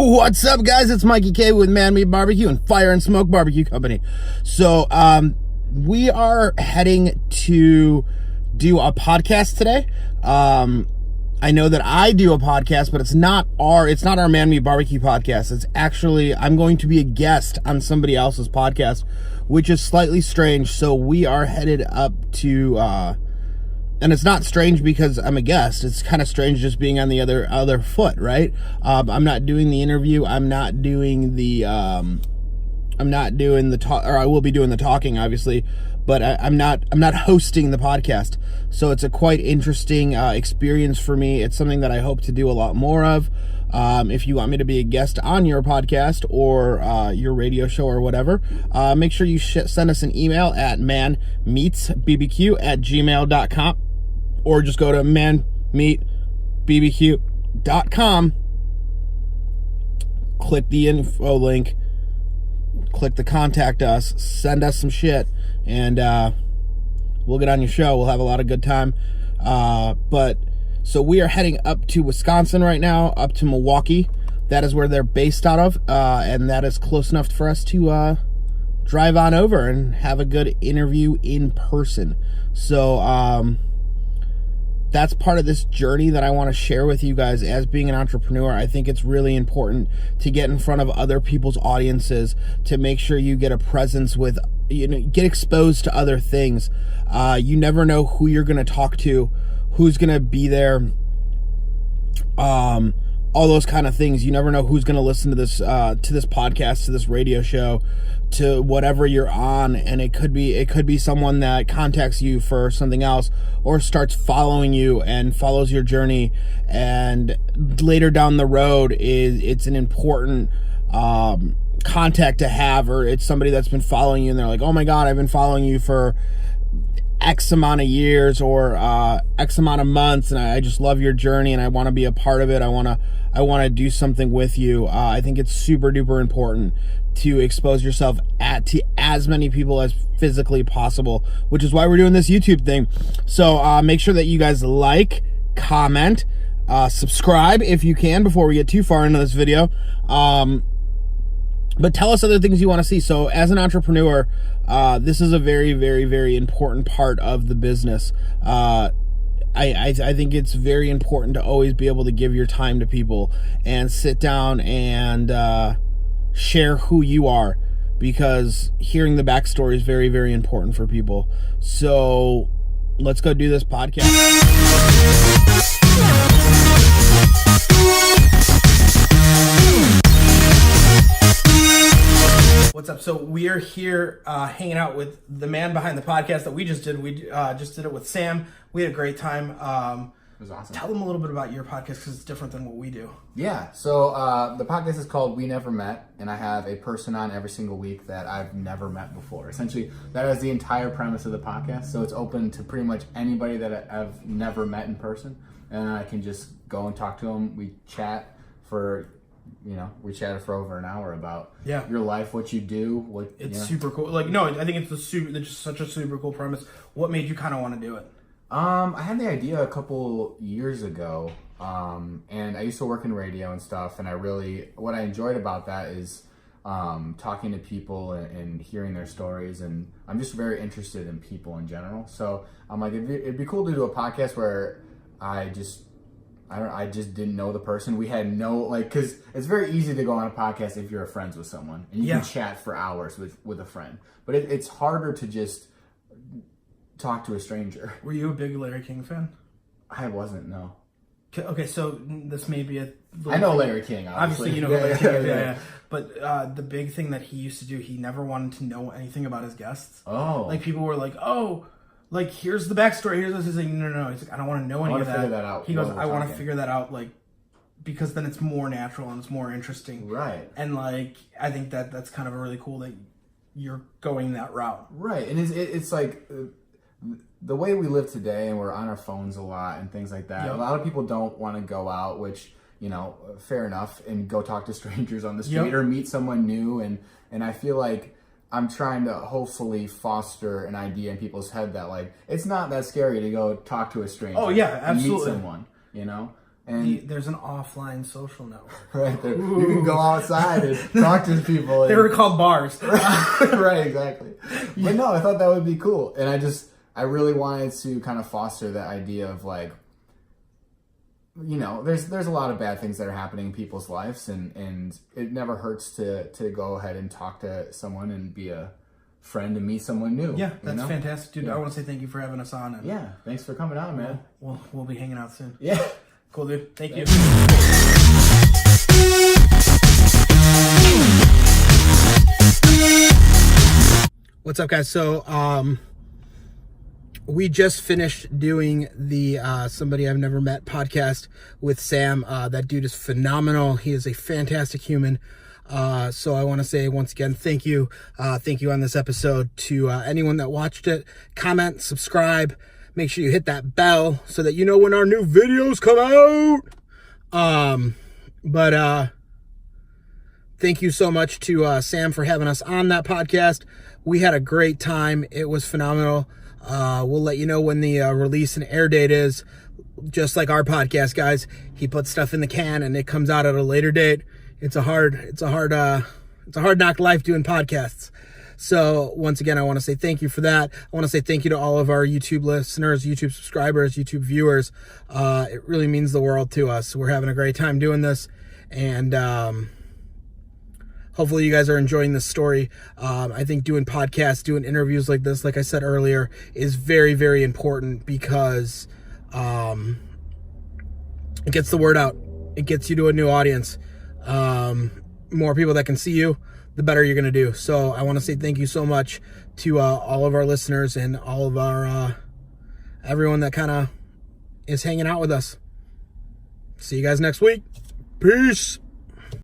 What's up, guys? It's Mikey K with MMB Barbecue and Fire and Smoke Barbecue Company. So, we are heading to do a podcast today. I know that I do a podcast, but it's not our MMB Barbecue podcast. It's actually, I'm going to be a guest on somebody else's podcast, which is slightly strange. So we are headed up to, and it's not strange because I'm a guest. It's kind of strange just being on the other foot, right? I'm not doing the interview. I'm not doing the talk, or I will be doing the talking, obviously, but I'm not hosting the podcast. So it's a quite interesting experience for me. It's something that I hope to do a lot more of. If you want me to be a guest on your podcast or your radio show or whatever, make sure you send us an email at manmeetsbbq@gmail.com. Or just go to manmeetbbq.com, click the info link, click the contact us, send us some shit, and we'll get on your show. We'll have a lot of good time. So we are heading up to Wisconsin right now, up to Milwaukee. That is where they're based out of, and that is close enough for us to drive on over and have a good interview in person. So, that's part of this journey that I want to share with you guys as being an entrepreneur. I think it's really important to get in front of other people's audiences, to make sure you get a presence with, get exposed to other things. You never know who you're going to talk to, who's going to be there, all those kind of things. You never know who's going to listen to this podcast, to this radio show, to whatever you're on, and it could be someone that contacts you for something else or starts following you and follows your journey, and later down the road it's an important contact to have, or it's somebody that's been following you and they're like, oh my god, I've been following you for X amount of years or X amount of months, and I just love your journey and I want to be a part of it. I want to do something with you. I think it's super duper important to expose yourself to as many people as physically possible, which is why we're doing this YouTube thing. So make sure that you guys like, comment, subscribe if you can before we get too far into this video. But tell us other things you want to see. So as an entrepreneur, this is a very, very, very important part of the business. I think it's very important to always be able to give your time to people and sit down and share who you are, because hearing the backstory is very, very important for people. So let's go do this podcast. What's up? So we are here hanging out with the man behind the podcast that we just did. We just did it with Sam. We had a great time. It was awesome. Tell them a little bit about your podcast, because it's different than what we do. Yeah, so the podcast is called We Never Met, and I have a person on every single week that I've never met before. Essentially, that is the entire premise of the podcast, so it's open to pretty much anybody that I've never met in person, and I can just go and talk to them. We chat for... we chatted for over an hour about your life, what you do. It's super cool. I think it's just such a super cool premise. What made you kind of want to do it? I had the idea a couple years ago, and I used to work in radio and stuff, and what I enjoyed about that is talking to people and hearing their stories, and I'm just very interested in people in general. So I'm like, it'd be cool to do a podcast where I just didn't know the person. We had because it's very easy to go on a podcast if you're friends with someone and you can chat for hours with a friend. But it's harder to just talk to a stranger. Were you a big Larry King fan? I wasn't, no. Okay, so this may be I know Larry King, obviously. You know Larry King, yeah. But the big thing that he used to do, he never wanted to know anything about his guests. Oh. People were like, oh... here's the backstory, here's this. He's like, no. He's like, I don't want to know any of that. I want to figure that out. He goes, I want to figure that out, because then it's more natural and it's more interesting. Right. And, I think that's kind of a really cool that you're going that route. Right. And it's like, the way we live today, and we're on our phones a lot and things like that, a lot of people don't want to go out, which, fair enough, and go talk to strangers on the street or meet someone new. And I feel like I'm trying to hopefully foster an idea in people's head that it's not that scary to go talk to a stranger. Oh yeah, absolutely. Meet someone, And there's an offline social network. right there, you can go outside and talk to people. They were called bars. Right, exactly. But no, I thought that would be cool, and I really wanted to kind of foster that idea of like, you know, there's a lot of bad things that are happening in people's lives, and it never hurts to go ahead and talk to someone and be a friend and meet someone new. Yeah, that's you know? fantastic, dude. Yeah. I want to say thank you for having us on. And Yeah, thanks for coming on, man. We'll be hanging out soon. Yeah. Cool, dude. Thank you. What's up, guys? So, we just finished doing the Somebody I've Never Met podcast with Sam. That dude is phenomenal. He is a fantastic human. So I want to say once again, thank you. Thank you on this episode to anyone that watched it. Comment, subscribe. Make sure you hit that bell so that you know when our new videos come out. But thank you so much to Sam for having us on that podcast. We had a great time. It was phenomenal. We'll let you know when the release and air date is. Just like our podcast, guys. He puts stuff in the can and it comes out at a later date. It's a hard knock life doing podcasts. So once again, I want to say thank you for that. I want to say thank you to all of our YouTube listeners, YouTube subscribers, YouTube viewers. It really means the world to us. We're having a great time doing this, and hopefully you guys are enjoying this story. I think doing podcasts, doing interviews like this, like I said earlier, is very, very important because it gets the word out. It gets you to a new audience. More people that can see you, the better you're going to do. So I want to say thank you so much to all of our listeners and all of our everyone that kind of is hanging out with us. See you guys next week. Peace.